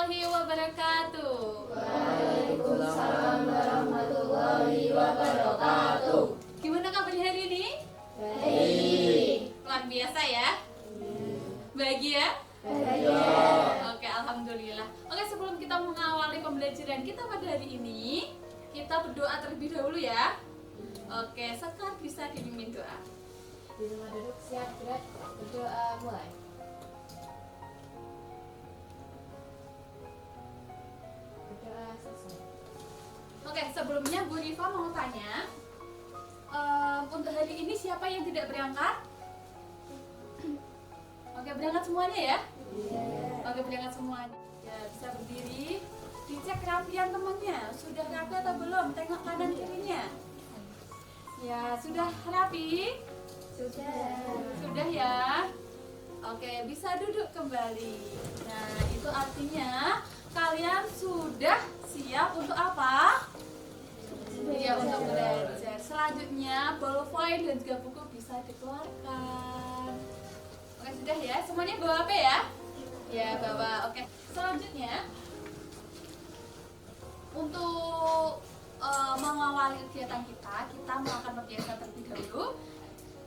warahmatullahi wabarakatuh. Waalaikumsalam warahmatullahi wabarakatuh. Gimana kabarnya hari ini? Baik. Luar biasa ya? Bahagia? Bahagia. Oke, alhamdulillah. Oke, sebelum kita mengawali pembelajaran kita pada hari ini, kita berdoa terlebih dahulu ya. Oke, Sekar bisa dipimpin doa. Di rumah duduk siap gerak berdoa mulai. Berdoa selesai. Oke, sebelumnya Bu Rifa mau tanya, untuk hari ini siapa yang tidak berangkat? Oke, berangkat semuanya ya? Oke, berangkat semuanya. Ya, bisa berdiri. Dicek kerapian temannya. Sudah rapi atau belum? Tengok kanan kirinya. Ya, sudah rapi? Sudah ya? Oke, bisa duduk kembali. Nah, itu artinya kalian sudah siap untuk apa? Ya, untuk belajar. Selanjutnya, ballpoint dan juga buku bisa dikeluarkan. Oke, sudah ya? Semuanya bawa apa ya? Ya, bawa. Oke. Selanjutnya, untuk mengawali kegiatan kita melakukan pembiasaan terlebih dahulu.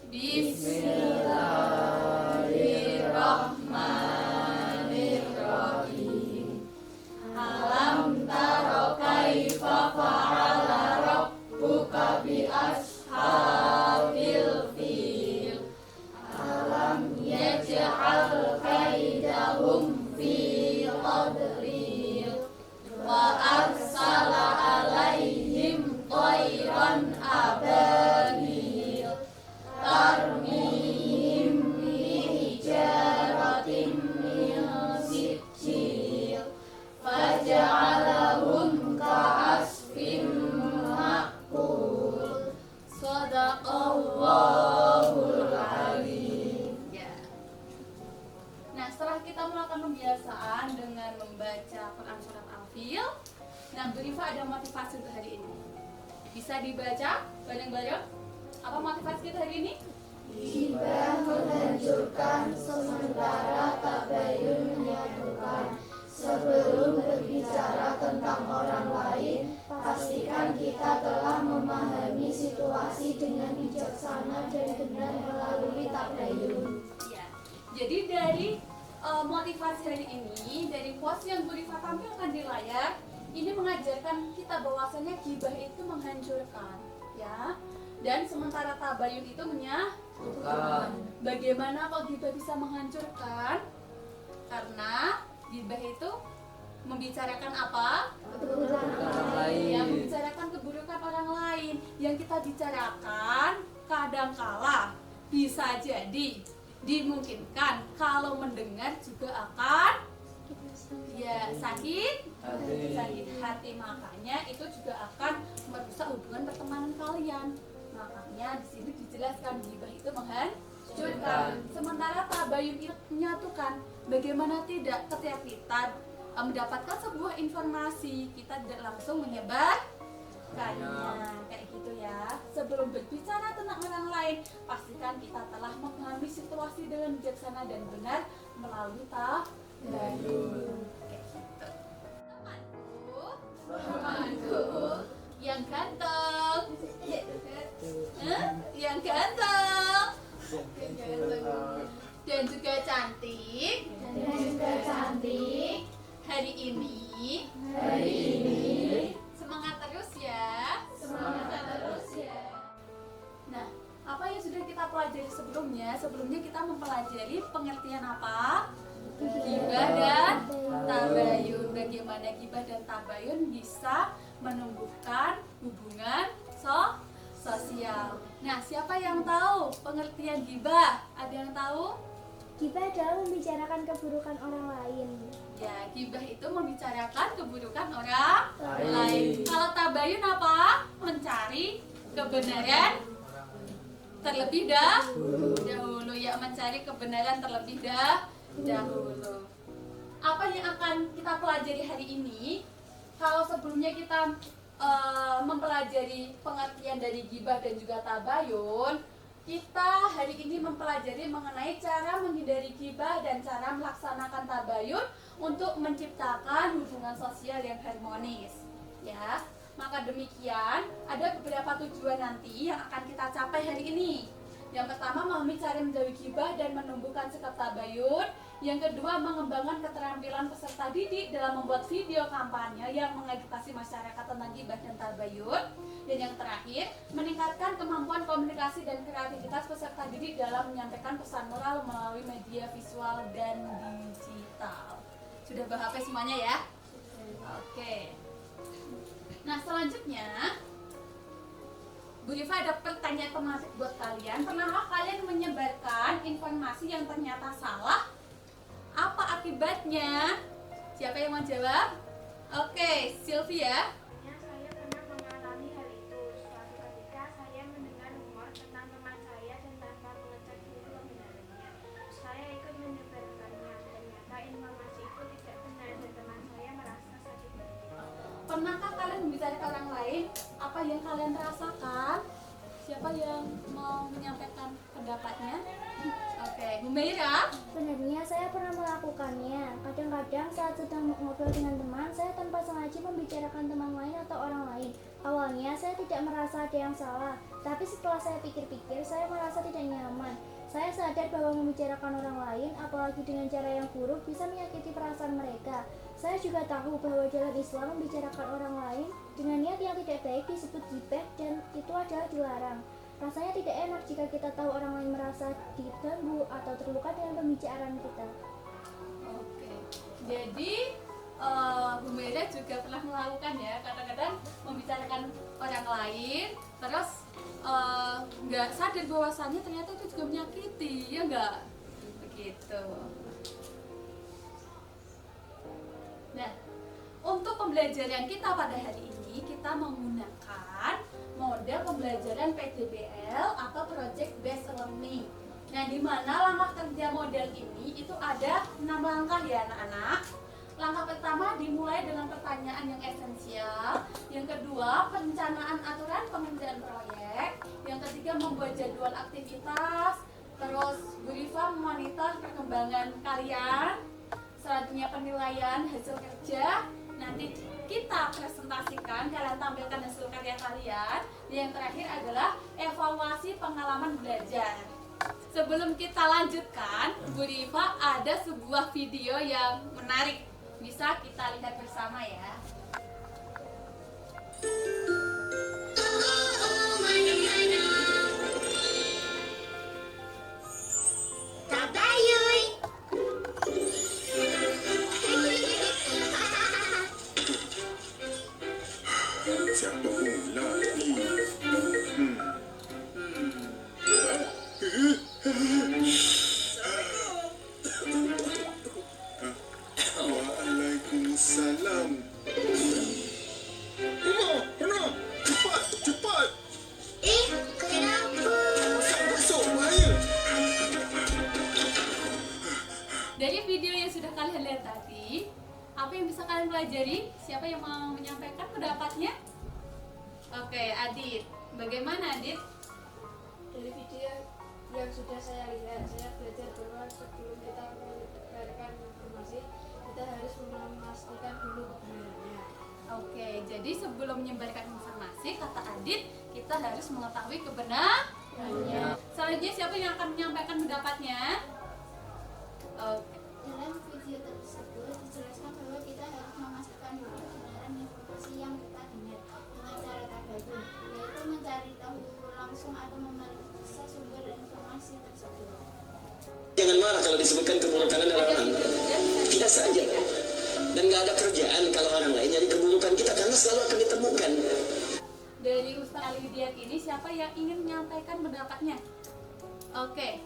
Bismillahirrahmanirrahim. Alam taro kaifa fa'ala rabbuka bi ashabil fil. Alam yaj'al kaidahum fi tadlil. Wa arsala alaihim tayran ababil. Tarmihim bihijaratin min sijil. Faja'alahum ka'asfin ma'kul. Shadaqallahul alim. Ya. Nah, setelah kita melakukan pembiasaan dengan membaca Quran surat Al-Fil, nah Bu Rifa ada motivasi untuk hari ini. Bisa dibaca bareng-bareng? Apa motivasi kita hari ini? Ghibah menghancurkan sementara tabayun menyatukan. Sebelum berbicara tentang orang lain, pastikan kita telah memahami situasi dengan bijaksana dan benar melalui tabayun. Ya. Jadi dari motivasi hari ini, dari quotes yang Bu Rifa tampilkan di layar, ini mengajarkan kita bahwasanya ghibah itu menghancurkan, ya. Dan sementara tabayun itu menyatukan. Bagaimana kok ghibah bisa menghancurkan? Karena ghibah itu membicarakan apa? Keburukan orang lain. Yang membicarakan keburukan orang lain. Yang kita bicarakan kadangkala bisa jadi dimungkinkan kalau mendengar juga akan ya sakit hati, makanya itu juga akan merusak hubungan pertemanan kalian. Makanya di sini dijelaskan ghibah itu menghancurkan, sementara tabayun itu menyatukan. Bagaimana tidak ketika kita mendapatkan sebuah informasi, kita tidak langsung menyebarkannya, kayak gitu ya. Sebelum berbicara tentang orang lain, pastikan kita telah memahami situasi dengan bijaksana dan benar melalui tabayun. Kayak gitu. Temanku yang ganteng, yang ganteng, dan juga cantik. Hari ini semangat terus ya. Nah, apa yang sudah kita pelajari sebelumnya? Sebelumnya kita mempelajari pengertian apa? Ghibah dan tabayun. Bagaimana ghibah dan tabayun bisa menumbuhkan hubungan sosial. Nah, siapa yang tahu pengertian ghibah? Ada yang tahu? Ghibah adalah membicarakan keburukan orang lain. Ya, ghibah itu membicarakan keburukan orang lain. Kalau tabayun apa? Mencari kebenaran terlebih dahulu. Ya, mencari kebenaran terlebih dahulu. Apa yang akan kita pelajari hari ini? Kalau sebelumnya kita mempelajari pengertian dari ghibah dan juga tabayun, kita hari ini mempelajari mengenai cara menghindari ghibah dan cara melaksanakan tabayun untuk menciptakan hubungan sosial yang harmonis. Ya, maka demikian ada beberapa tujuan nanti yang akan kita capai hari ini. Yang pertama, memahami cara menjauhi ghibah dan menumbuhkan sikap tabayun. Yang kedua, mengembangkan keterampilan peserta didik dalam membuat video kampanye yang mengedukasi masyarakat tentang ghibah dan tabayun. Dan yang terakhir, meningkatkan kemampuan komunikasi dan kreativitas peserta didik dalam menyampaikan pesan moral melalui media visual dan digital. Sudah bahas semuanya ya? Oke. Nah, selanjutnya Bu Rifa ada pertanyaan pemantik buat kalian. Pernahkah kalian menyebarkan informasi yang ternyata salah? Apa akibatnya? Siapa yang mau jawab? Oke, Sylvia. Saya pernah mengalami hal itu. Suatu ketika saya mendengar rumor tentang teman saya dan tanpa mengecek dulu kebenarannya, saya ikut menyebarkannya. Ternyata informasi itu tidak benar dan teman saya merasa sakit hati. Pernahkah kalian membicarakan orang lain apa yang kalian rasakan? Siapa yang mau menyampaikan pendapatnya? Oke, Bu Meira. Sebenarnya saya pernah melakukannya. Kadang-kadang saat sedang ngobrol dengan teman, saya tanpa sengaja membicarakan teman lain atau orang lain. Awalnya saya tidak merasa ada yang salah, tapi setelah saya pikir-pikir, saya merasa tidak nyaman. Saya sadar bahwa membicarakan orang lain, apalagi dengan cara yang buruk, bisa menyakiti perasaan mereka. Saya juga tahu bahwa dalam Islam membicarakan orang lain dengan niat yang tidak baik disebut ghibah dan itu adalah dilarang. Rasanya tidak enak jika kita tahu orang lain merasa diganggu atau terluka dengan pembicaraan kita. Oke. Jadi Bu Meira juga pernah melakukan ya, kadang-kadang membicarakan orang lain, terus nggak sadar bahwasannya ternyata itu juga menyakiti, ya nggak? Begitu. Nah, untuk pembelajaran kita pada hari ini, kita menggunakan model pembelajaran PDBL atau Project Based Learning. Nah, di mana langkah kerja model ini itu ada 6 langkah ya anak-anak. Langkah pertama dimulai dengan pertanyaan yang esensial. Yang kedua, perencanaan aturan pengerjaan proyek. Yang ketiga, membuat jadwal aktivitas. Terus Bu Rifa memonitor perkembangan kalian. Selanjutnya penilaian hasil kerja. Nanti kita presentasikan, kalian tampilkan hasil karya kalian. Yang terakhir adalah evaluasi pengalaman belajar. Sebelum kita lanjutkan, Bu Rifa ada sebuah video yang menarik. Bisa kita lihat bersama ya. Siapa pula ni? Waalaikumsalam. Umar, cepat, cepat. Kenapa? Masuk, bahaya. Dari video yang sudah kalian lihat tadi, apa yang bisa kalian pelajari? Siapa yang mau menyampaikan pendapatnya? Oke, Adit. Bagaimana, Adit? Dari video yang sudah saya lihat, saya belajar bahwa sebelum kita menyebarkan informasi, kita harus memastikan dulu kebenarannya. Oke, jadi sebelum menyebarkan informasi, kata Adit, kita harus mengetahui kebenarannya. Selanjutnya, siapa yang akan menyampaikan pendapatnya? Oke. Dalam video tersebut dijelaskan bahwa kita harus memastikan dulu kebenaran informasi yang kita dengar dengan cara tabayun, yaitu mencari tahu langsung atau memeriksa sumber informasi tersebut. Jangan marah kalau disebutkan keburukan adalah orang. Tidak saja. Dan nggak ada kerjaan kalau orang lain jadi keburukan kita karena selalu akan ditemukan. Dari Ustaz Ali Widiat ini, siapa yang ingin menyampaikan pendapatnya? Oke,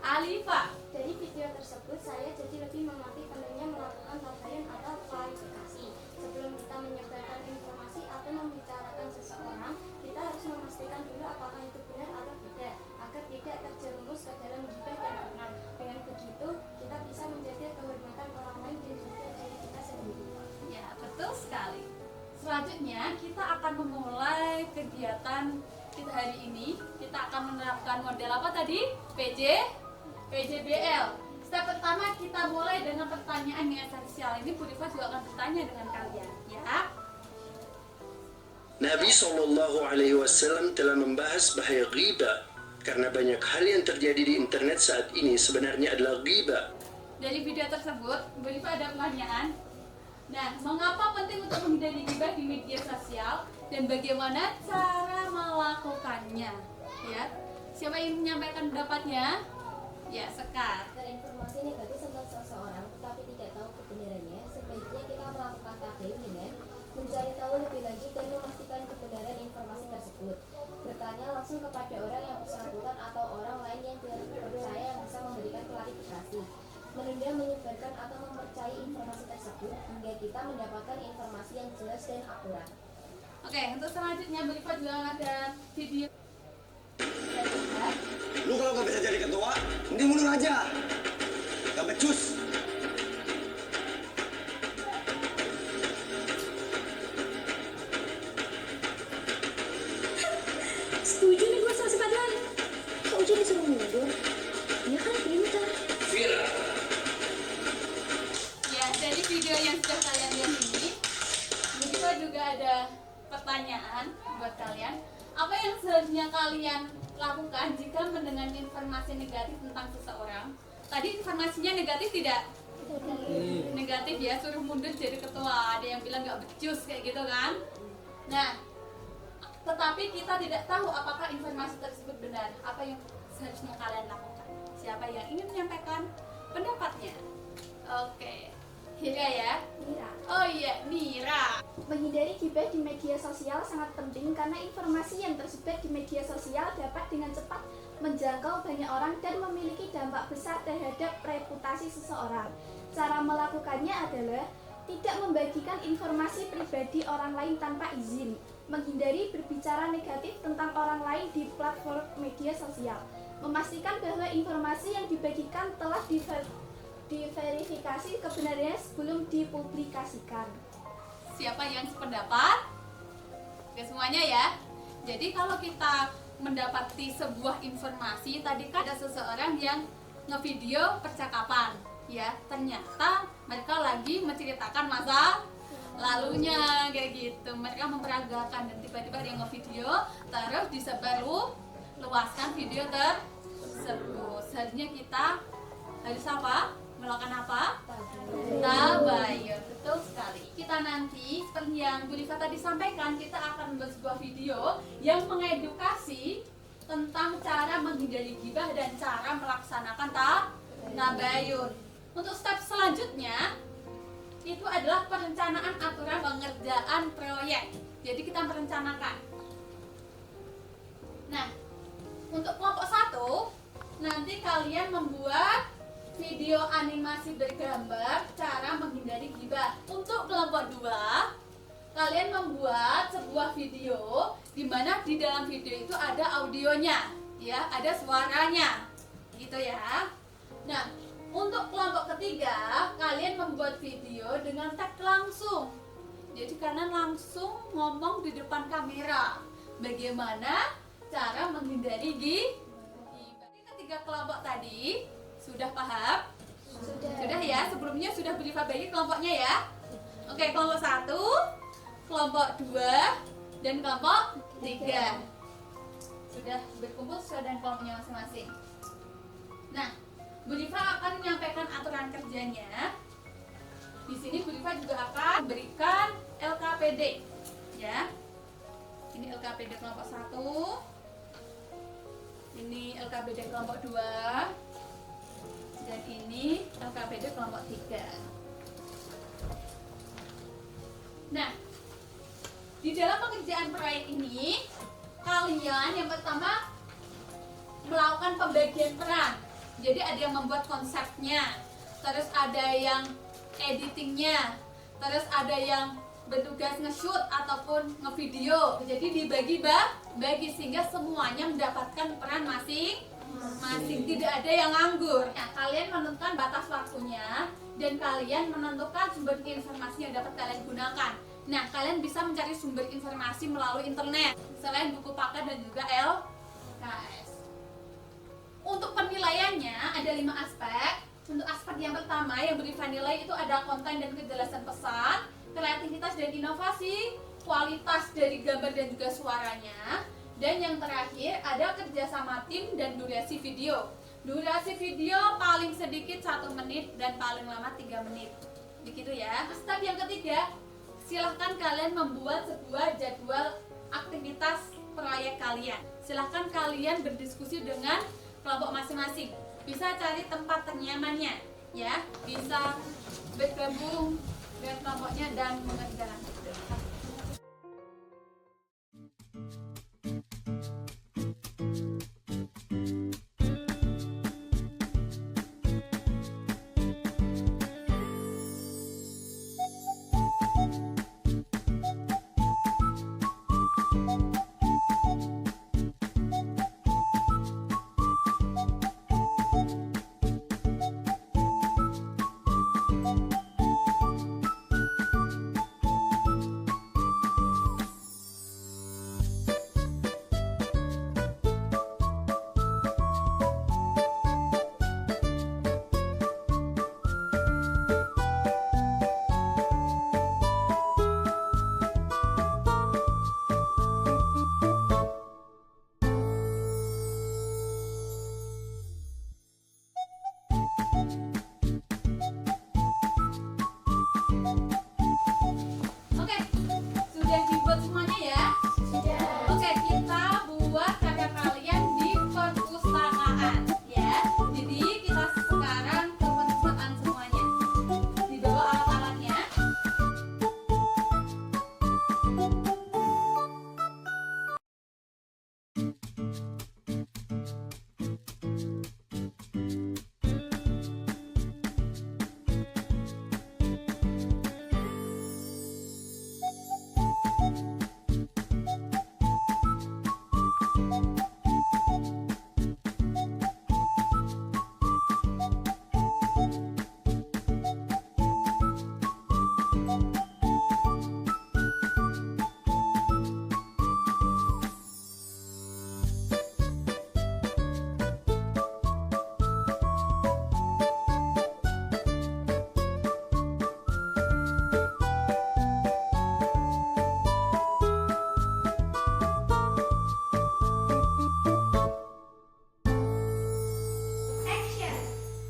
Alifa. Dari video tersebut saya jadi lebih mengerti pentingnya melakukan tabayun atau klarifikasi. Sebelum kita menyebarkan informasi atau membicarakan seseorang, kita harus memastikan dulu apakah itu benar atau tidak, agar tidak terjerumus ke dalam ghibah dan fitnah. Dengan begitu, kita bisa menjaga kehormatan orang lain dan juga diri kita sendiri. Ya, betul sekali. Selanjutnya kita akan memulai kegiatan kita hari ini. Kita kita akan menerapkan model apa tadi? PJBL. Step pertama kita mulai dengan pertanyaan yang esensial. Ini Bu Rifa juga akan bertanya dengan kalian, ya. Nabi SAW telah membahas bahaya ghibah karena banyak hal yang terjadi di internet saat ini sebenarnya adalah ghibah. Dari video tersebut, Bu Rifa ada pertanyaan. Nah, mengapa penting untuk menghindari ghibah di media sosial dan bagaimana cara melakukannya? Ya, siapa yang menyampaikan pendapatnya? Ya, Sekar. Informasi negatif tentang seseorang tetapi tidak tahu kebenarannya, sebaiknya kita melakukan tahlil dengan mencari tahu lebih lanjut dan memastikan kebenaran informasi tersebut. Bertanya langsung kepada orang yang bersangkutan atau orang lain yang terpercaya yang bisa memberikan klarifikasi. Menunda menyebarkan atau mempercayai informasi tersebut hingga kita mendapatkan informasi yang jelas dan akurat. Oke, untuk selanjutnya Bu Rifa juga ada video. Lu kalau nggak bisa jadi ketua, mending mundur aja. Gak becus. Setuju nih gue sama si Fadlan. Kok Uji disuruh mundur? Dia kan pintar. Ya, dari video yang sudah kalian lihat ini, Bu Rifa juga ada pertanyaan buat kalian. Apa yang seharusnya kalian lakukan jika mendengar informasi negatif tentang seseorang? Tadi informasinya negatif tidak? Negatif ya, suruh mundur jadi ketua. Ada yang bilang nggak becus kayak gitu kan? Nah, tetapi kita tidak tahu apakah informasi tersebut benar. Apa yang seharusnya kalian lakukan? Siapa yang ingin menyampaikan pendapatnya? Oke, Hira ya? Mira. Oh iya, Mira. Menghindari ghibah di media sosial sangat penting karena informasi yang tersebar di media sosial dapat dengan cepat menjangkau banyak orang dan memiliki dampak besar terhadap reputasi seseorang. Cara melakukannya adalah tidak membagikan informasi pribadi orang lain tanpa izin, menghindari berbicara negatif tentang orang lain di platform media sosial, memastikan bahwa informasi yang dibagikan telah diverifikasi kebenarannya sebelum dipublikasikan. Siapa yang sependapat? Oke, semuanya ya. Jadi kalau kita mendapati sebuah informasi, tadi kan ada seseorang yang ngevideo percakapan, ya. Ternyata mereka lagi menceritakan masa lalunya kayak gitu. Mereka memperagakan dan tiba-tiba dia ngevideo, terus disebarluaskan video tersebut. Seharusnya kita harus apa? Melakukan apa? Tabayun, betul sekali. Kita nanti seperti yang Bu Rifa tadi sampaikan, kita akan membuat sebuah video yang mengedukasi tentang cara menghindari ghibah dan cara melaksanakan tabayun. Untuk step selanjutnya itu adalah perencanaan aturan pengerjaan proyek. Jadi kita merencanakan. Nah, untuk kelompok 1 nanti kalian membuat video animasi bergambar cara menghindari ghibah. Untuk kelompok 2, kalian membuat sebuah video di mana di dalam video itu ada audionya, ya, ada suaranya, gitu ya. Nah, untuk kelompok ketiga, kalian membuat video dengan tag langsung. Jadi kalian langsung ngomong di depan kamera. Bagaimana cara menghindari ghibah? Ketiga kelompok tadi sudah paham? Sudah ya, sebelumnya sudah Bu Rifa bagi kelompoknya ya. Oke, kelompok 1, kelompok 2, dan kelompok 3 sudah berkumpul sesuai dengan kelompoknya masing-masing. Nah, Bu Rifa akan menyampaikan aturan kerjanya. Di sini Bu Rifa juga akan berikan LKPD, ya. Ini LKPD kelompok 1, ini LKPD kelompok 2, dan ini LKPD kelompok 3. Nah, di dalam pengerjaan proyek ini, kalian yang pertama melakukan pembagian peran. Jadi ada yang membuat konsepnya, terus ada yang editingnya, terus ada yang bertugas nge-shoot ataupun ngevideo. Jadi dibagi sehingga semuanya mendapatkan peran masing-masing, tidak ada yang nganggur. Nah, kalian menentukan batas waktunya dan kalian menentukan sumber informasi yang dapat kalian gunakan. Nah, kalian bisa mencari sumber informasi melalui internet selain buku paket dan juga PKS. Untuk penilaiannya ada 5 aspek. Untuk aspek yang pertama yang berikan nilai itu ada konten dan kejelasan pesan, kreativitas dan inovasi, kualitas dari gambar dan juga suaranya, dan yang terakhir ada kerjasama tim dan durasi video. Durasi video paling sedikit 1 menit dan paling lama 3 menit. Begitu ya. Step yang ketiga, silahkan kalian membuat sebuah jadwal aktivitas proyek kalian. Silahkan kalian berdiskusi dengan kelompok masing-masing. Bisa cari tempat ternyamannya, ya. Bisa bergabung dengan kelompoknya dan mengerjakan. Oke, sudah dibuat semuanya ya? Sudah. Oke, kita buat karya kalian di perpustakaan ya. Jadi kita sekarang ke perpustakaan semuanya. Dibawa alat-alatnya. Action!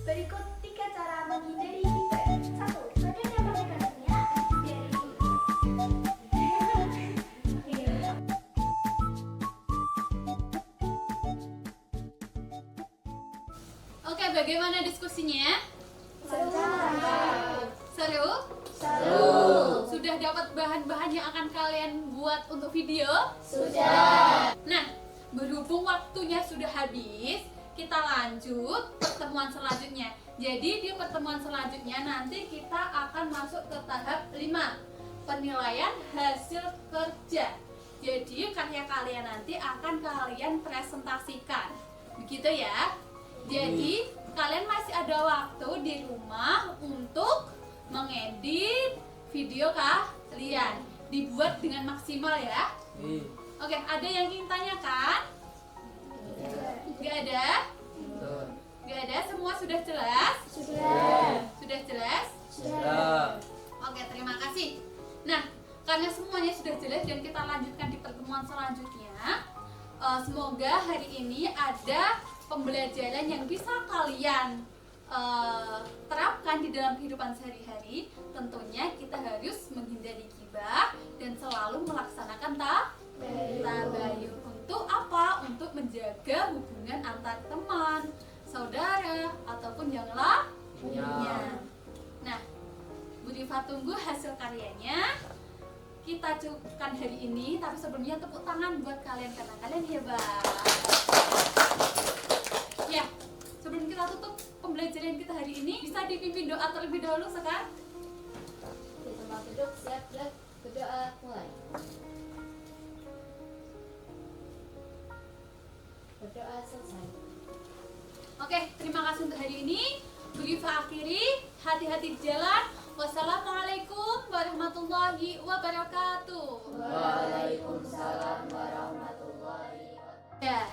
Berikut 3 cara menghindari giba. 1. Sadar dan melakukannya. Oke, bagaimana diskusinya? Seru? Sudah dapat bahan-bahan yang akan kalian buat untuk video? Sudah. Nah, berhubung waktunya sudah habis, kita lanjut pertemuan selanjutnya. Jadi di pertemuan selanjutnya nanti kita akan masuk ke tahap 5, penilaian hasil kerja. Jadi karya kalian nanti akan kalian presentasikan. Begitu ya. Jadi kalian masih ada waktu di rumah untuk mengedit video kalian. Dibuat dengan maksimal ya. Oke, ada yang ingin tanyakan? Gak ada? Gak ada? Semua sudah jelas? Sudah jelas? Oke, terima kasih. Nah, karena semuanya sudah jelas dan kita lanjutkan di pertemuan selanjutnya, semoga hari ini ada pembelajaran yang bisa kalian terapkan di dalam kehidupan sehari-hari. Tentunya kita harus menghindari gibah dan selalu melaksanakan tabayun. Untuk apa? Untuk menjaga hubungan antar teman, saudara, ataupun yang lainnya. Nah, Bu Diva tunggu hasil karyanya. Kita cukupkan hari ini, tapi sebelumnya tepuk tangan buat kalian karena kalian hebat. Ya, sebelum kita tutup pembelajaran kita hari ini, bisa dipimpin doa terlebih dahulu sekarang. Di tempat duduk, siap, gerak, berdoa, mulai. Berdoa selesai. Oke, terima kasih untuk hari ini. Bu Diva akhiri, hati-hati di jalan. Wassalamualaikum warahmatullahi wabarakatuh. Waalaikumsalam warahmatullahi wabarakatuh. Ya,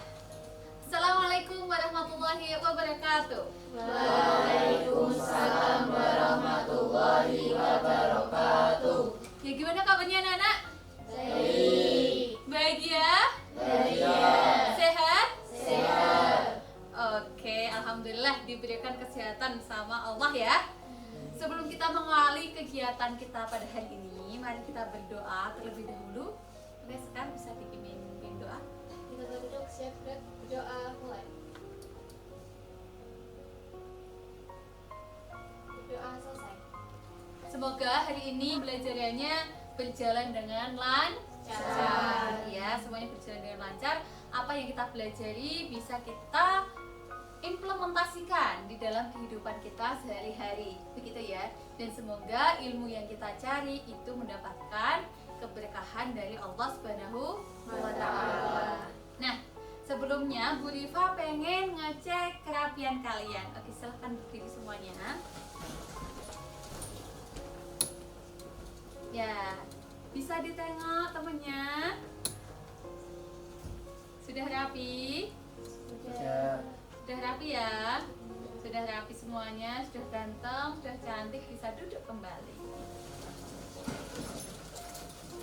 Assalamualaikum warahmatullahi wabarakatuh. Ya gimana kabarnya anak-anak? Baik ya? Sehat? Oke, alhamdulillah diberikan kesehatan sama Allah ya. Sebelum kita mengawali kegiatan kita pada hari ini, mari kita berdoa terlebih dahulu. Oke, sekarang bisa dipimpin doa. Kita duduk siap berdoa mulai. Berdoa selesai. Semoga hari ini belajarannya berjalan dengan lancar. Ya, semuanya berjalan dengan lancar. Apa yang kita pelajari bisa kita implementasikan di dalam kehidupan kita sehari-hari, begitu ya. Dan semoga ilmu yang kita cari itu mendapatkan keberkahan dari Allah Subhanahu wa Ta'ala. Nah, sebelumnya Bu Rifa pengen ngecek kerapian kalian. Oke, silahkan berdiri semuanya. Ya, bisa ditengok temennya. Sudah rapi? Sudah rapi ya? Sudah rapi semuanya, sudah ganteng, sudah cantik, bisa duduk kembali.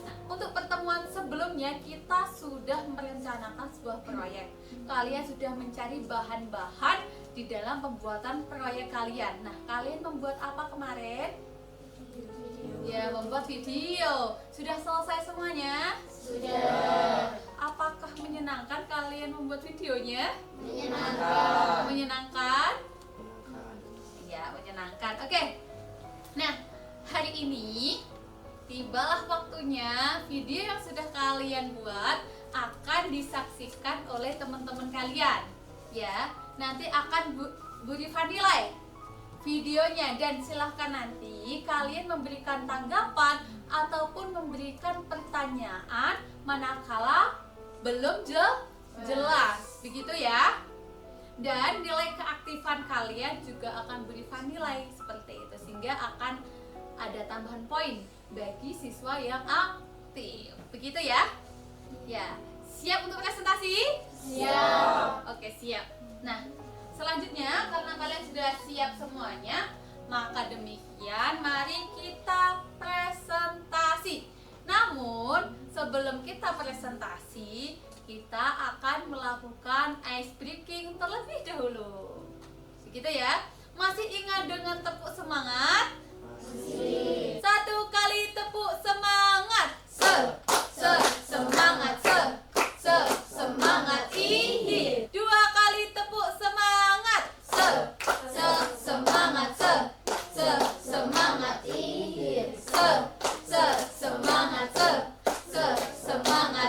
Nah, untuk pertemuan sebelumnya kita sudah merencanakan sebuah proyek. Kalian sudah mencari bahan-bahan di dalam pembuatan proyek kalian. Nah, kalian membuat apa kemarin? Ya, membuat video. Sudah selesai semuanya? Sudah. Apakah menyenangkan kalian membuat videonya? Menyenangkan. Menyenangkan? Ya, menyenangkan. Oke. Nah, hari ini tibalah waktunya video yang sudah kalian buat akan disaksikan oleh teman-teman kalian. Ya, nanti akan Bu Rifa nilai videonya dan silahkan nanti kalian memberikan tanggapan ataupun memberikan pertanyaan manakala belum jelas, begitu ya. Dan nilai keaktifan kalian juga akan berikan nilai seperti itu, sehingga akan ada tambahan poin bagi siswa yang aktif, begitu ya. Ya, siap untuk presentasi? Siap. Oke, siap. Nah, selanjutnya karena kalian sudah siap semuanya, maka demikian mari kita presentasi. Namun sebelum kita presentasi, kita akan melakukan ice breaking terlebih dahulu. Begitu ya. Masih ingat dengan tepuk semangat? Masih. 1 kali tepuk semangat. Semangat. Semangat. Ihi. 2 kali tepuk semangat. Semangat. Semangat. Ihi. Semangat.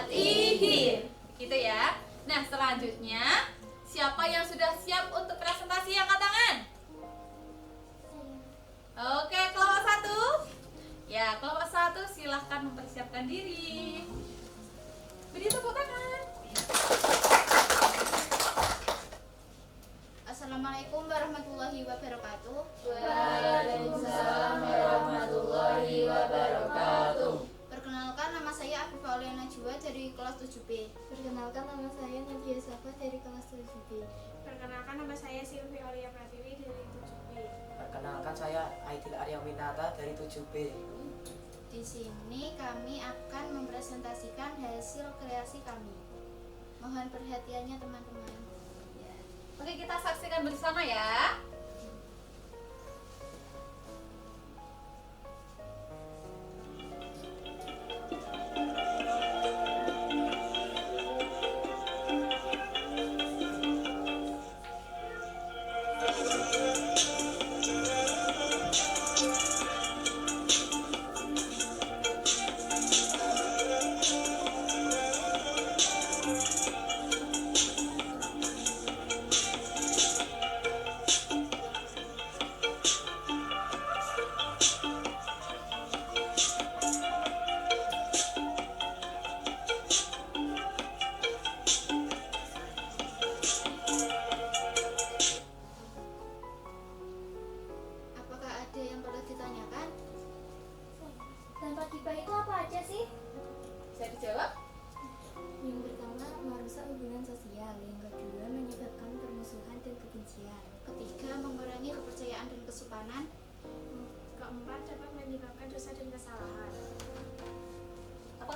Ihi. Gitu ya. Nah, selanjutnya siapa yang sudah siap untuk presentasi angkat tangan? Oke, kelompok 1. Ya, kelompok 1 silahkan mempersiapkan diri. Beri tepuk tangan. Assalamualaikum warahmatullahi wabarakatuh. Waalaikumsalam warahmatullahi wabarakatuh. Perkenalkan, nama saya Afifah Aulia Najwa dari kelas 7B. Perkenalkan, nama saya Nadia Safa dari kelas 7B. Perkenalkan, nama saya Silvi Aulia Pratiwi dari 7B. Perkenalkan, saya Aidil Arya Winata dari 7B. Di sini kami akan mempresentasikan hasil kreasi kami. Mohon perhatiannya teman-teman. Ya. Oke, kita saksikan bersama ya.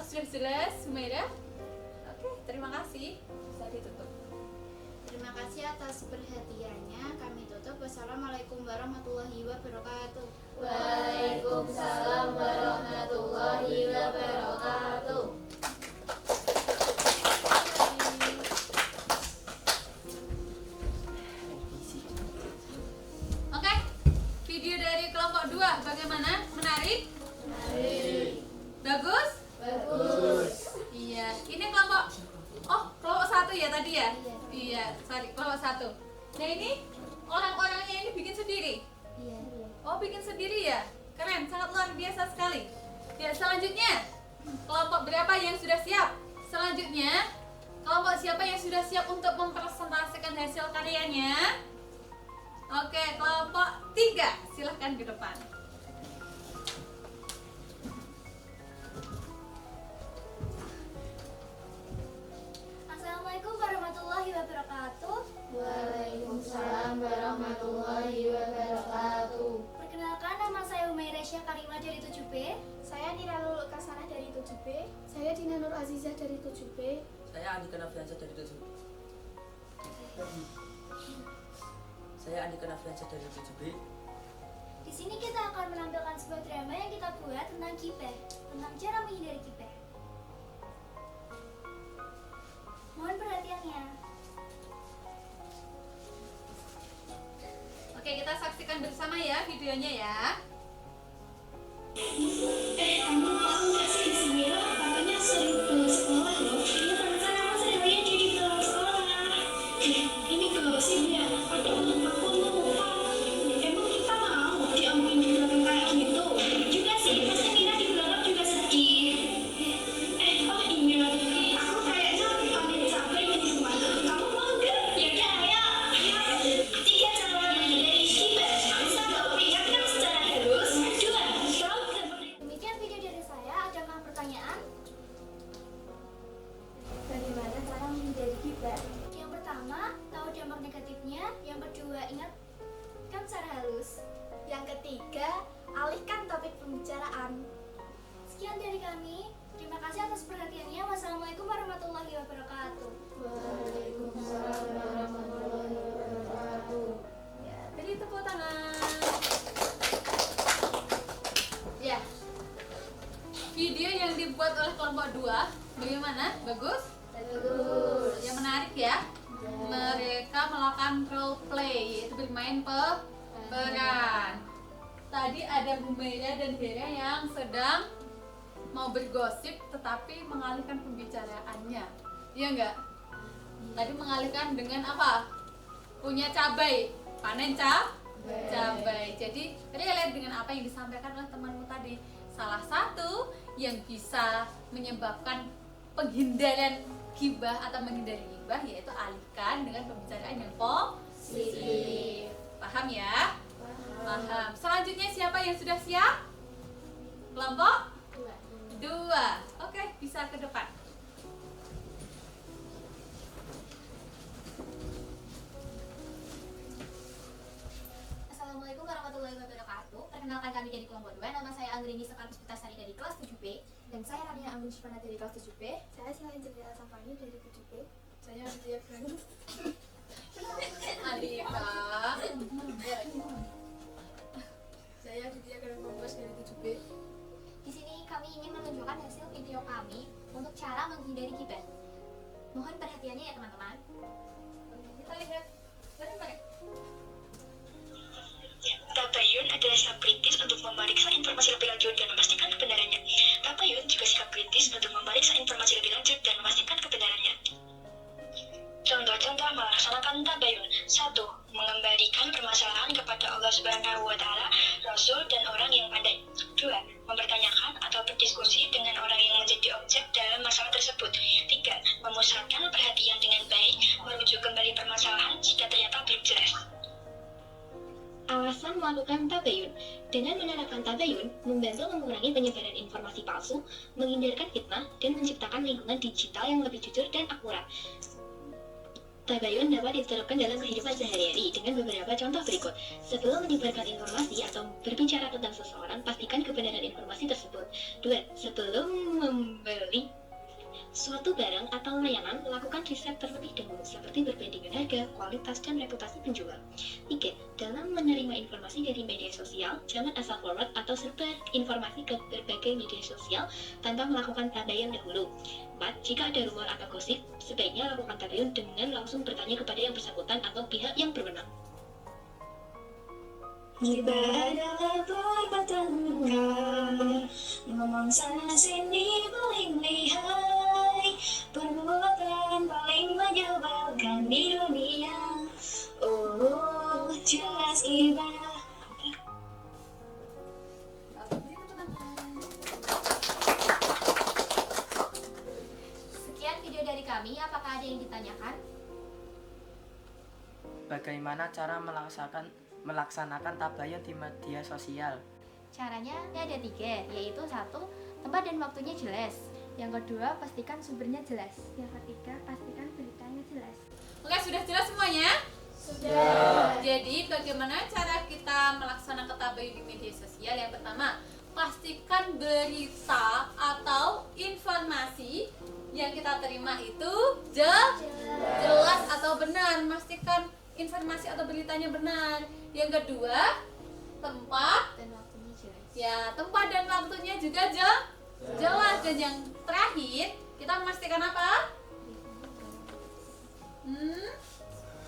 sudah jelas, Humaira? Oke, terima kasih. Bisa ditutup. Terima kasih atas perhatiannya. Kami tutup. Wassalamualaikum warahmatullahi wabarakatuh. Waalaikumsalam warahmatullahi wabarakatuh. Oke, video dari kelompok 2 bagaimana? Menarik? Bagus? Bagus. Iya, ini kelompok kelompok 1 ya tadi ya? Iya, sorry, kelompok 1. Nah ini orang-orangnya ini bikin sendiri. Iya. Oh, bikin sendiri ya? Keren, sangat luar biasa sekali. Ya, selanjutnya kelompok berapa yang sudah siap? Selanjutnya kelompok siapa yang sudah siap untuk mempresentasikan hasil karyanya? Oke, kelompok 3, silahkan ke depan. Assalamualaikum warahmatullahi wabarakatuh. Waalaikumsalam warahmatullahi wabarakatuh. Perkenalkan, nama saya Humaira Karimah dari 7B. Saya Nira Lulu Kasana dari 7B. Saya Dina Nur Azizah dari 7B. Saya Andika Nafriansyah dari 7B. Saya Andika Nafriansyah dari 7B. Di sini kita akan menampilkan sebuah drama yang kita buat tentang kiper, tentang cara menghindari kiper. Mohon perhatiannya. Oke, kita saksikan bersama ya videonya ya. Kamu tahu nggak sih, si Mira katanya sering pulang sekolah loh. Iya, ternyata nama saya dia jadi pulang sekolah. Ini gosipnya. Aduh, aku lupa. Emang kita mau diomongin di belakang kayak gitu? Juga sih, pasti Mira di belakang juga sedih. Oh iya, aku kayaknya paling capek di rumah. Kamu mau nggak? Ya udah, ayo. 3 cara menghindari kiper. 1. Ingatkan secara halus. 2. Demikian video dari saya. Adakah pertanyaan? Bagaimana cara menghindari kiper? Yang pertama, tahu dampak negatifnya. Yang kedua, ingatkan secara halus. Yang ketiga, alihkan topik pembicaraan. Sekian dari kami. Terima kasih atas perhatiannya. Wassalamualaikum warahmatullahi wabarakatuh. Waalaikumsalam warahmatullahi wabarakatuh. Ya, beri tepuk tangan. Ya. Video yang dibuat oleh kelompok 2 bagaimana? Bagus? Bagus. Yang menarik ya. Mereka melakukan role play, yaitu bermain peran. Tadi ada Humaira dan Hera yang sedang mau bergosip tetapi mengalihkan pembicaraannya. Iya enggak? Tadi mengalihkan dengan apa? Punya cabai, panen cabai. Jadi relate dengan apa yang disampaikan oleh temanmu tadi. Salah satu yang bisa menyebabkan penghindaran gibah atau menghindari gibah yaitu alihkan dengan pembicaraan yang positif. Paham ya? Paham. Selanjutnya siapa yang sudah siap? Kelompok 2. Oke, bisa ke depan. Assalamualaikum warahmatullahi wabarakatuh. Perkenalkan, kami dari kelompok 2. Nama saya Anggrini Sekartus Putasari dari kelas 7B. Dan saya Rania Anggun Cipana dari kelas 7B. Saya Silain Jendela Sampani dari 7B. Saya Aditya Brani. Andika. Saya Aditya Brani dari 7B. Di sini kami ingin menunjukkan hasil video kami untuk cara menghindari gibah. Mohon perhatiannya ya teman-teman. Kita lihat. Bareng-bareng. Tabayun adalah sikap kritis untuk memeriksa informasi lebih lanjut dan memastikan kebenarannya. Tabayun juga sikap kritis untuk memeriksa informasi lebih lanjut dan memastikan kebenarannya. Contoh-contoh melaksanakan tabayun. 1. Mengembalikan permasalahan kepada Allah Subhanahu wa Ta'ala, Rasul, dan orang yang pandai. 2. Mempertanyakan atau berdiskusi dengan orang yang menjadi objek dalam masalah tersebut. 3. Memusatkan perhatian dengan baik, merujuk kembali permasalahan jika ternyata belum jelas. Alasan melakukan tabayun. Dengan menerapkan tabayun, membantu mengurangi penyebaran informasi palsu, menghindarkan fitnah, dan menciptakan lingkungan digital yang lebih jujur dan akurat. Tabayun dapat diterapkan dalam kehidupan sehari-hari dengan beberapa contoh berikut. Sebelum menyebarkan informasi atau berbicara tentang seseorang, pastikan kebenaran informasi tersebut. 2. Sebelum membeli suatu barang atau layanan, lakukan riset terlebih dahulu seperti perbandingan harga, kualitas, dan reputasi penjual. 3. Dalam menerima informasi dari media sosial, jangan asal forward atau sebar informasi ke berbagai media sosial tanpa melakukan tabayun dahulu. 4. Jika ada rumor atau gosip, sebaiknya lakukan tabayun dengan langsung bertanya kepada yang bersangkutan atau pihak yang berwenang. Riba adalah berbertengkar, ngomong sana sini paling lihai, perbuatan paling menyebalkan di dunia. Oh, jelas iba. Sekian video dari kami, apakah ada yang ditanyakan? Bagaimana cara melaksanakan tabayun di media sosial? Caranya ada 3, yaitu 1. Tempat dan waktunya jelas. Yang kedua, pastikan sumbernya jelas. Yang ketiga, pastikan beritanya jelas. Oke, sudah jelas semuanya? Sudah. Jadi bagaimana cara kita melaksanakan tabayun di media sosial? Yang pertama, pastikan berita atau informasi yang kita terima itu jelas atau benar. Pastikan informasi atau beritanya benar. Yang kedua, tempat Dan waktunya jelas. ya, tempat dan waktunya juga jelas. Dan yang terakhir, kita memastikan apa?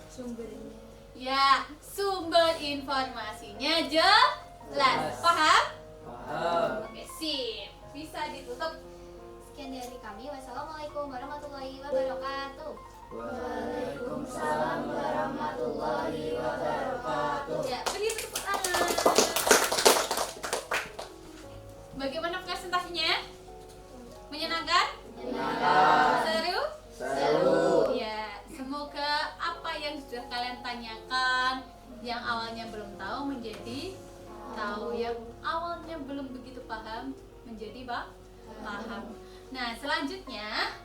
Sumbernya. Ya, sumber informasinya jelas. Paham? Oke, sip. Bisa ditutup. Sekian dari kami. Wassalamualaikum warahmatullahi wabarakatuh. Waalaikumsalam warahmatullahi wabarakatuh. Ya, beri tepuk tangan. Bagaimana presentasinya? Menyenangkan? Seru? Ya, semoga apa yang sudah kalian tanyakan, yang awalnya belum tahu menjadi tahu, yang awalnya belum begitu paham menjadi paham. Nah, selanjutnya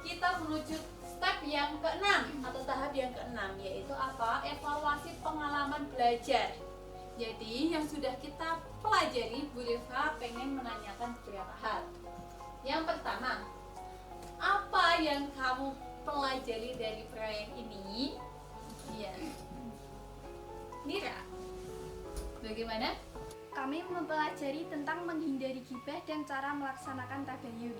kita menuju step yang ke-6 atau tahap yang ke-6, yaitu apa? Evaluasi pengalaman belajar. Jadi yang sudah kita pelajari, Bu Rifa pengen menanyakan beberapa hal. Yang pertama, apa yang kamu pelajari dari proyek ini? Iya. Nira, bagaimana? Kami mempelajari tentang menghindari gibah dan cara melaksanakan tabayun.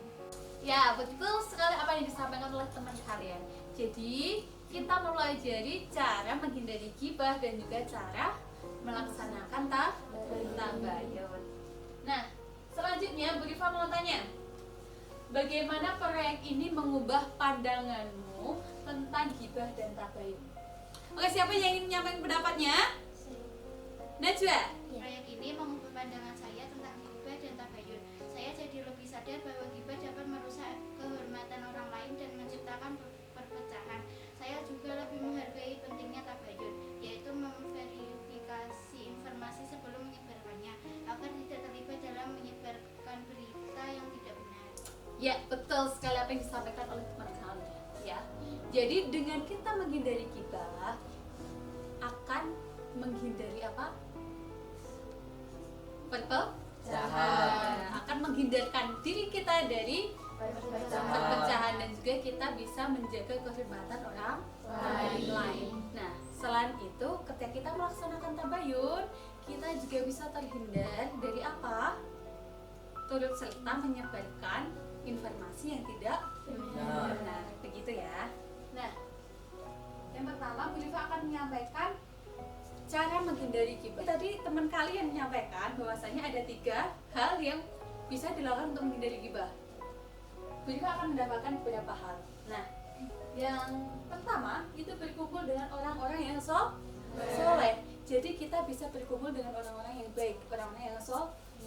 Ya, betul sekali apa yang disampaikan oleh teman kalian. Jadi, kita mempelajari cara menghindari gibah dan juga cara melaksanakan tabayun. Nah, selanjutnya Bu Rifa mau tanya, bagaimana proyek ini mengubah pandanganmu tentang gibah dan tabayun? Oke, siapa yang ingin menyampaikan pendapatnya? Najwa? Proyek ini mengubah pandangan saya tentang gibah dan tabayun. Saya jadi lebih sadar bahwa gibah dapat merusak kehormatan orang lain dan menciptakan perpecahan. Saya juga lebih menghargai pentingnya tabayun, yaitu memverifikasi informasi sebelum menyebarkannya, agar tidak terlibat dalam menyebarkan berita yang tidak benar. Ya, betul sekali apa yang disampaikan oleh teman kalian. Ya, jadi dengan kita menghindari gibah, akan menghindari apa? Perpecahan. Akan menghindarkan diri kita dari perpecahan dan juga kita bisa menjaga kehormatan orang lain. Nah, selain itu, ketika kita melaksanakan tabayun, kita juga bisa terhindar dari apa? Turut serta menyebarkan informasi yang tidak benar. Begitu ya. Nah, yang pertama, Bu Rifa akan menyampaikan cara menghindari gibah. Tadi teman kalian menyampaikan bahwasanya ada 3 hal yang bisa dilakukan untuk menghindari gibah. Bu Rifa akan mendapatkan beberapa hal. Nah, yang pertama itu berkumpul dengan orang-orang yang soleh. Jadi kita bisa berkumpul dengan orang-orang yang baik, orang-orang yang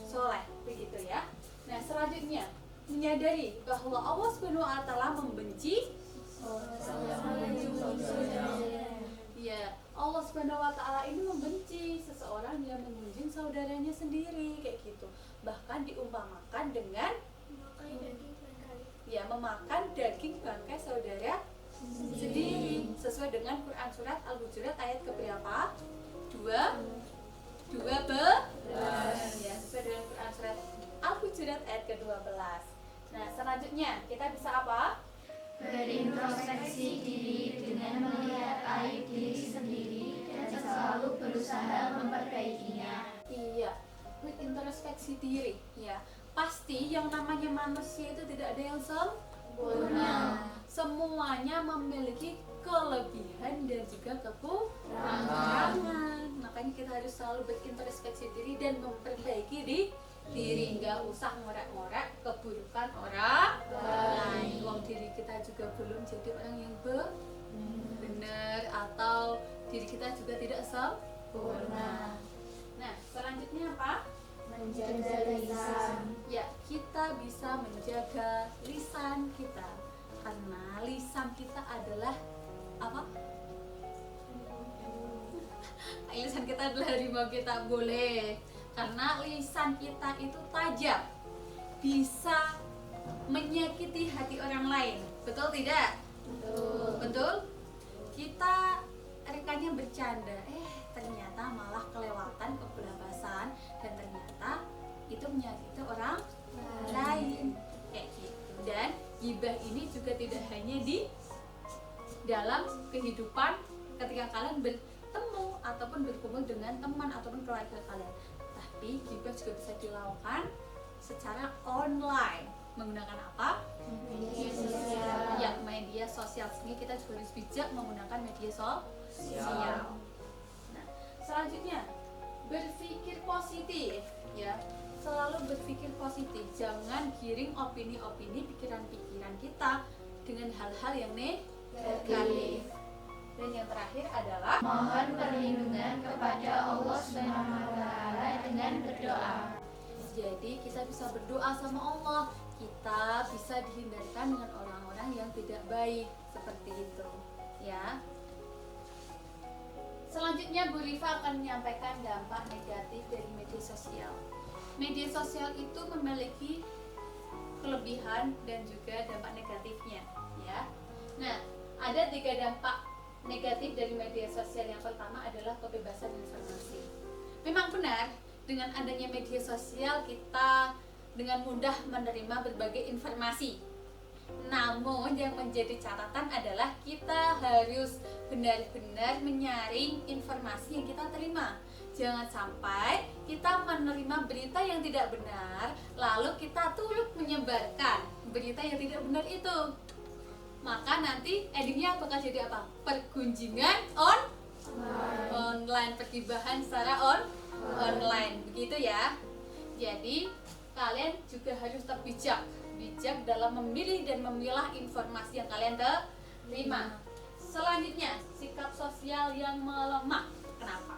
soleh, begitu ya. Nah, selanjutnya menyadari bahwa Allah SWT membenci. Ya, Allah SWT ini membenci seseorang yang mengunjung saudaranya sendiri, kayak gitu. Bahkan diumpamakan dengan memakan daging bangkai saudara sendiri sesuai dengan Quran surat Al-Hujurat ayat keberapa? 12 ya, sesuai dengan Quran surat Al-Hujurat ayat ke-12. Nah, selanjutnya kita bisa apa? Berintrospeksi diri dengan melihat aib diri sendiri dan selalu berusaha memperbaikinya. Iya, introspeksi diri ya. Pasti yang namanya manusia itu tidak ada yang sempurna. Semuanya memiliki kelebihan dan juga kekurangan. Makanya kita harus selalu berintrospeksi diri dan memperbaiki diri, nggak usah ngorek-ngorek keburukan orang lain. Wong diri kita juga belum jadi orang yang benar, atau diri kita juga tidak sempurna. Nah, selanjutnya apa? Menjaga lisan. Ya, kita bisa menjaga lisan kita karena lisan kita adalah apa? Lisan kita adalah harimau kita, boleh. Karena lisan kita itu tajam, bisa menyakiti hati orang lain. Betul tidak? Betul. Kita rekannya bercanda, ternyata malah kelewatan kebelabasan dan ternyata itu menyakiti orang lain. Kayak gitu. Dan gibah ini juga tidak hanya di dalam kehidupan ketika kalian bertemu ataupun berkumpul dengan teman ataupun keluarga kalian, tapi gibah juga bisa dilakukan secara online. Menggunakan apa? Media sosial. Ya, media sosial. Sehingga kita juga harus bijak menggunakan media sosial. Nah, selanjutnya berpikir positif ya. Selalu berpikir positif, jangan giring opini-opini pikiran-pikiran kita dengan hal-hal yang negatif. Dan yang terakhir adalah Mohon perlindungan kepada Allah SWT dengan berdoa. jadi kita bisa berdoa sama Allah, kita bisa dihindarkan dengan orang-orang yang tidak baik seperti itu ya. Selanjutnya Bu Rifa akan menyampaikan dampak negatif dari media sosial. Media sosial itu memiliki kelebihan dan juga dampak negatifnya ya. Nah, ada 3 dampak negatif dari media sosial. Yang pertama adalah kebebasan informasi. Memang benar, dengan adanya media sosial kita dengan mudah menerima berbagai informasi. Namun yang menjadi catatan adalah kita harus benar-benar menyaring informasi yang kita terima. Jangan sampai kita menerima berita yang tidak benar, lalu kita turut menyebarkan berita yang tidak benar itu. Maka nanti endingnya bakal jadi apa? Pergunjingan online, pergibahan secara online, begitu ya. Jadi kalian juga harus tetap bijak dalam memilih dan memilah informasi yang kalian terima. Selanjutnya, sikap sosial yang melemah. Kenapa?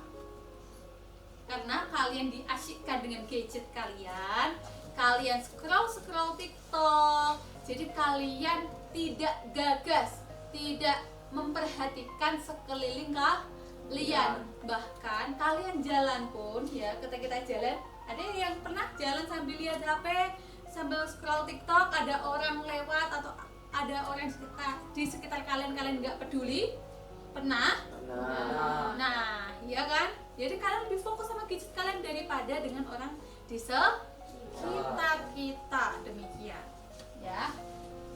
Karena kalian diasyikkan dengan gadget kalian scroll TikTok, jadi kalian tidak gagas, tidak memperhatikan sekeliling kalian. Bahkan kalian jalan pun ya, ketika kita jalan, ada yang pernah jalan sambil lihat HP, sambil scroll TikTok, ada orang lewat atau ada orang di sekitar kalian nggak peduli? Pernah? Nah, iya kan? Jadi kalian lebih fokus sama gadget kalian daripada dengan orang di sekitar kita. Demikian ya.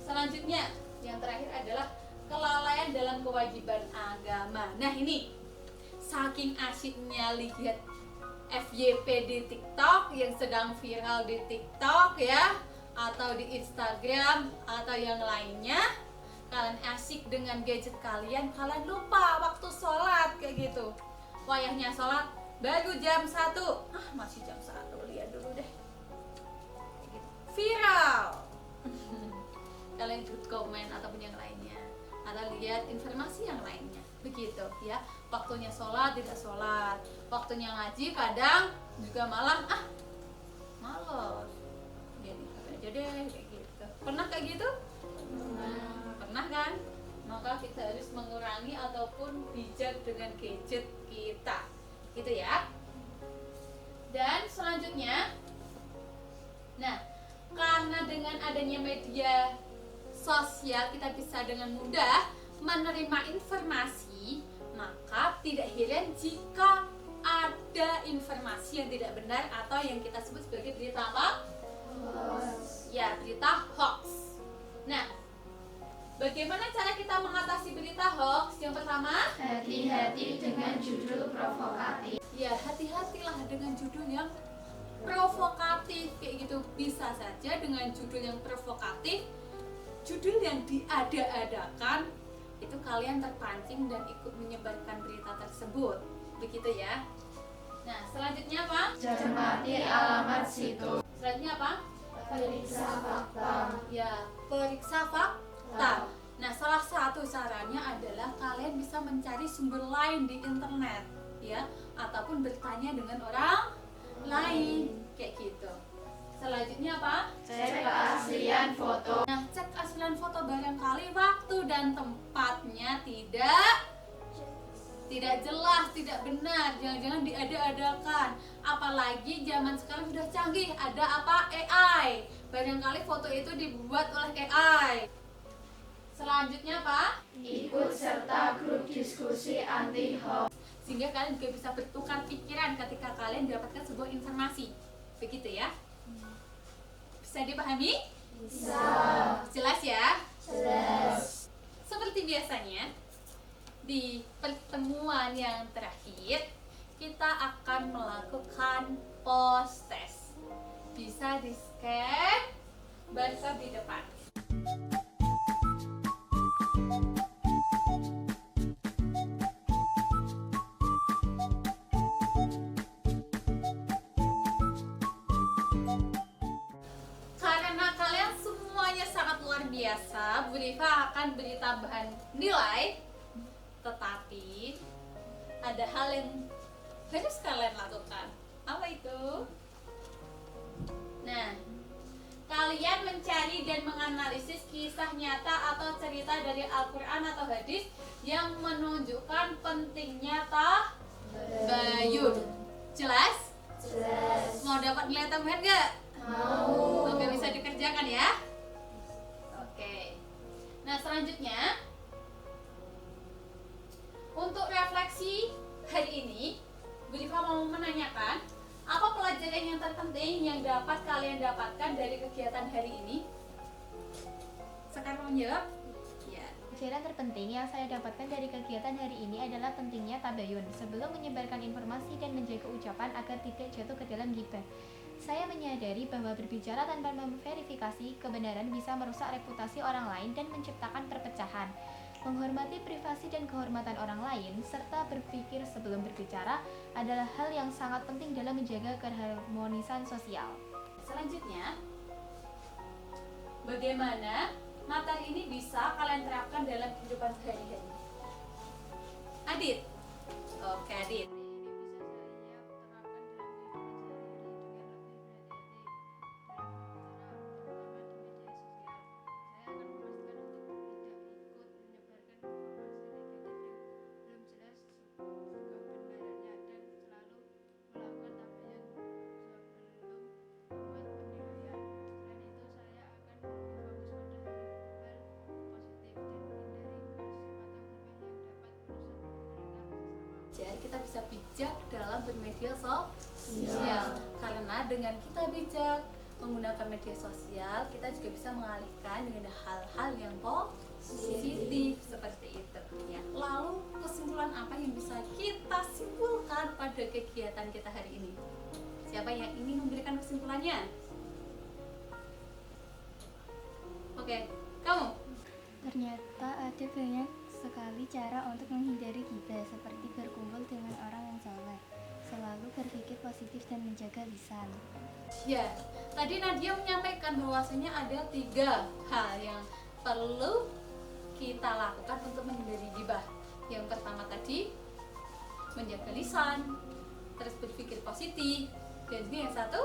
Selanjutnya, yang terakhir adalah kelalaian dalam kewajiban agama. Nah, ini saking asyiknya lihat FYP di TikTok yang sedang viral di TikTok ya, atau di Instagram atau yang lainnya, kalian asyik dengan gadget kalian lupa waktu sholat kayak gitu. Wayahnya sholat baru jam 1, masih jam 1, lihat dulu deh, viral. Kalian ikut komen ataupun yang lainnya, atau lihat informasi yang lainnya, begitu ya. Waktunya sholat tidak sholat, waktunya ngaji kadang juga malah malas, jadi apa aja deh kayak gitu. Pernah kayak gitu? Pernah kan? Maka kita harus mengurangi ataupun bijak dengan gadget kita, gitu ya. Dan selanjutnya, nah, karena dengan adanya media sosial kita bisa dengan mudah menerima informasi, maka tidak heran jika ada informasi yang tidak benar atau yang kita sebut sebagai berita apa? Hoax. Ya, berita hoax. Nah, bagaimana cara kita mengatasi berita hoax? Yang pertama, Hati-hati dengan judul provokatif. ya hati-hatilah dengan judul yang provokatif kayak gitu. Bisa saja dengan judul yang provokatif, judul yang diada-adakan, itu kalian terpancing dan ikut menyebarkan berita tersebut. Begitu ya. Nah, selanjutnya apa? Cermati alamat situs. Selanjutnya apa? Periksa fakta. Ya, periksa fakta. Nah, salah satu caranya adalah kalian bisa mencari sumber lain di internet, ya, ataupun bertanya dengan orang lain, kayak gitu. Selanjutnya apa? Cek keaslian foto. Nah, cek keaslian foto, barangkali waktu dan tempatnya tidak jelas, tidak benar, jangan-jangan diada-adakan. Apalagi zaman sekarang sudah canggih, ada apa? AI. Barangkali foto itu dibuat oleh AI. Selanjutnya apa? Ikut serta grup diskusi anti hoax. Sehingga kalian juga bisa bertukar pikiran ketika kalian mendapatkan sebuah informasi. Begitu ya? Bisa dipahami? Bisa. Jelas ya? Jelas. Seperti biasanya, di pertemuan yang terakhir kita akan melakukan post test. Bisa di-scan barcode di depan. Karena kalian semuanya sangat luar biasa, Bu Rifa akan beri tambahan nilai. Tetapi ada hal yang harus kalian lakukan. Apa itu? Nah, kalian mencari dan menganalisis kisah nyata atau cerita dari Al-Quran atau hadis yang menunjukkan pentingnya tabayun. Jelas? Jelas. Mau dapat nilai tambahan gak? Mau. Oke, bisa dikerjakan ya. Oke. Nah, selanjutnya untuk refleksi hari ini, Bu Diva mau menanyakan, apa pelajaran yang terpenting yang dapat kalian dapatkan dari kegiatan hari ini? Sekarang menjawab? Ya. Pelajaran terpenting yang saya dapatkan dari kegiatan hari ini adalah pentingnya tabayun sebelum menyebarkan informasi dan menjaga ucapan agar tidak jatuh ke dalam ghibah. Saya menyadari bahwa berbicara tanpa memverifikasi kebenaran bisa merusak reputasi orang lain dan menciptakan perpecahan. Menghormati privasi dan kehormatan orang lain, serta berpikir sebelum berbicara adalah hal yang sangat penting dalam menjaga keharmonisan sosial. Selanjutnya, bagaimana materi ini bisa kalian terapkan dalam kehidupan sehari-hari? Adit. Oke, Adit. Kita bisa bijak dalam bermedia sosial. Karena dengan kita bijak menggunakan media sosial, kita juga bisa mengalihkan dengan hal-hal yang positif seperti itu ya. Lalu kesimpulan apa yang bisa kita simpulkan pada kegiatan kita hari ini? Siapa yang ingin memberikan kesimpulannya? Oke, kamu? Ternyata ada banyak sekali cara untuk menghindari ghibah, seperti berkumpul dengan orang yang saleh, selalu berpikir positif dan menjaga lisan. Ya, tadi Nadia menyampaikan bahwasanya ada 3 hal yang perlu kita lakukan untuk menghindari ghibah. Yang pertama tadi menjaga lisan, terus berpikir positif, dan juga yang satu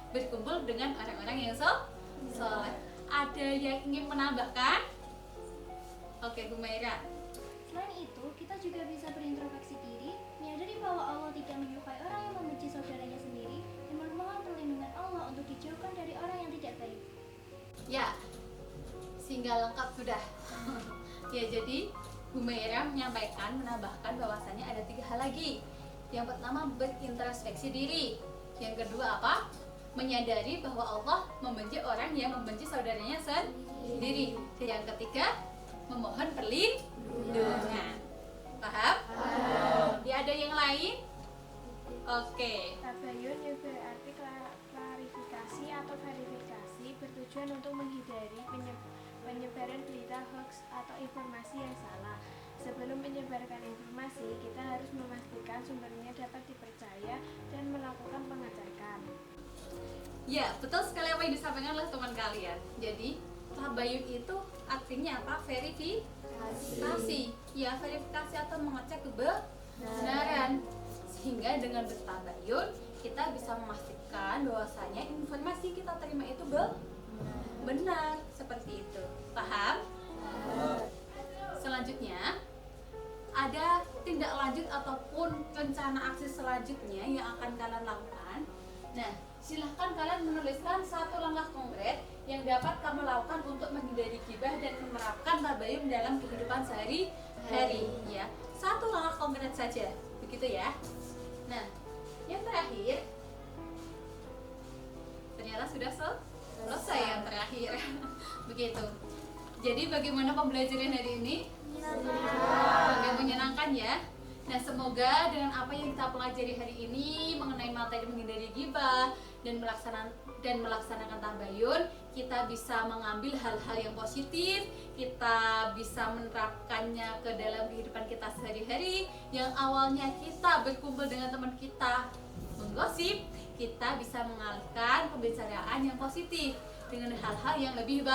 berkumpul dengan orang-orang yang soleh. Ada yang ingin menambahkan? Oke, Bu Maira. Selain itu, kita juga bisa berintrospeksi diri, menyadari bahwa Allah tidak menyukai orang yang membenci saudaranya sendiri, dan memohon perlindungan Allah untuk dijauhkan dari orang yang tidak baik. Ya, sehingga tinggal lengkap sudah. Ya, jadi Bu Maira menambahkan bahwasannya ada 3 hal lagi. Yang pertama, berintrospeksi diri. Yang kedua apa? Menyadari bahwa Allah membenci orang yang membenci saudaranya sendiri. Dan yang ketiga, memohon perlindungan. Paham? Ya, ada yang lain? Oke. Tabayun yang berarti klarifikasi atau verifikasi, bertujuan untuk menghindari penyebaran berita hoax atau informasi yang salah. Sebelum menyebarkan informasi, kita harus memastikan sumbernya dapat dipercaya dan melakukan pengecekan. Ya, betul sekali apa yang disampaikan oleh teman kalian. Jadi, tabayun itu artinya apa? Verifikasi. Ya, verifikasi atau mengecek kebenaran. Sehingga dengan bertabayun, kita bisa memastikan bahwasanya informasi yang kita terima itu benar. Seperti itu. Paham? Selanjutnya, ada tindak lanjut ataupun rencana aksi selanjutnya yang akan kalian lakukan. Nah, silahkan kalian menuliskan 1 langkah konkret yang dapat kamu lakukan untuk menghindari ghibah dan menerapkan tabayun dalam kehidupan sehari-hari. Ya, 1 langkah konkret saja, begitu ya. Nah, yang terakhir, ternyata sudah selesai yang terakhir. Begitu. Jadi bagaimana pembelajaran hari ini? Agak menyenangkan ya. Nah, semoga dengan apa yang kita pelajari hari ini mengenai materi menghindari ghibah dan melaksanakan tabayun, kita bisa mengambil hal-hal yang positif, kita bisa menerapkannya ke dalam kehidupan kita sehari-hari. Yang awalnya kita berkumpul dengan teman kita menggosip, kita bisa mengalihkan pembicaraan yang positif dengan hal-hal yang lebih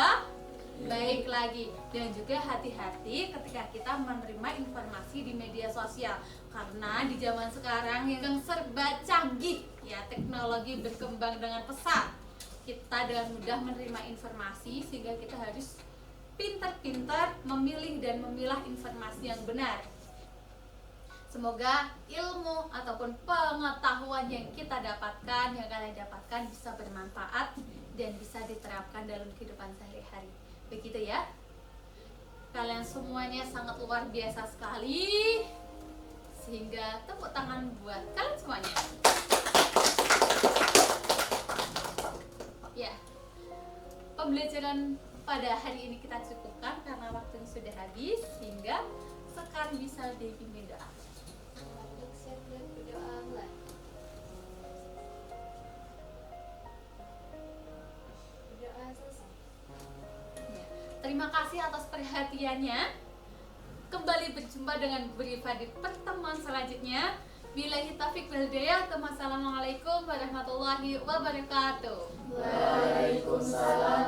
baik lagi. Dan juga hati-hati ketika kita menerima informasi di media sosial, karena di zaman sekarang yang serba canggih ya, teknologi berkembang dengan pesat, kita dengan mudah menerima informasi, sehingga kita harus pintar-pintar memilih dan memilah informasi yang benar. Semoga ilmu ataupun pengetahuan yang kita dapatkan, yang kalian dapatkan, bisa bermanfaat dan bisa diterapkan dalam kehidupan sehari-hari. Begitu ya. Kalian semuanya sangat luar biasa sekali, sehingga tepuk tangan buat kalian semuanya. Ya, pembelajaran pada hari ini kita cukupkan karena waktunya sudah habis, sehingga sekarang bisa dipimpin doa. Terima kasih atas perhatiannya. Kembali berjumpa dengan Bu Rifa di pertemuan selanjutnya. Billahi taufiq wal hidayah. Wassalamualaikum warahmatullahi wabarakatuh. Waalaikumsalam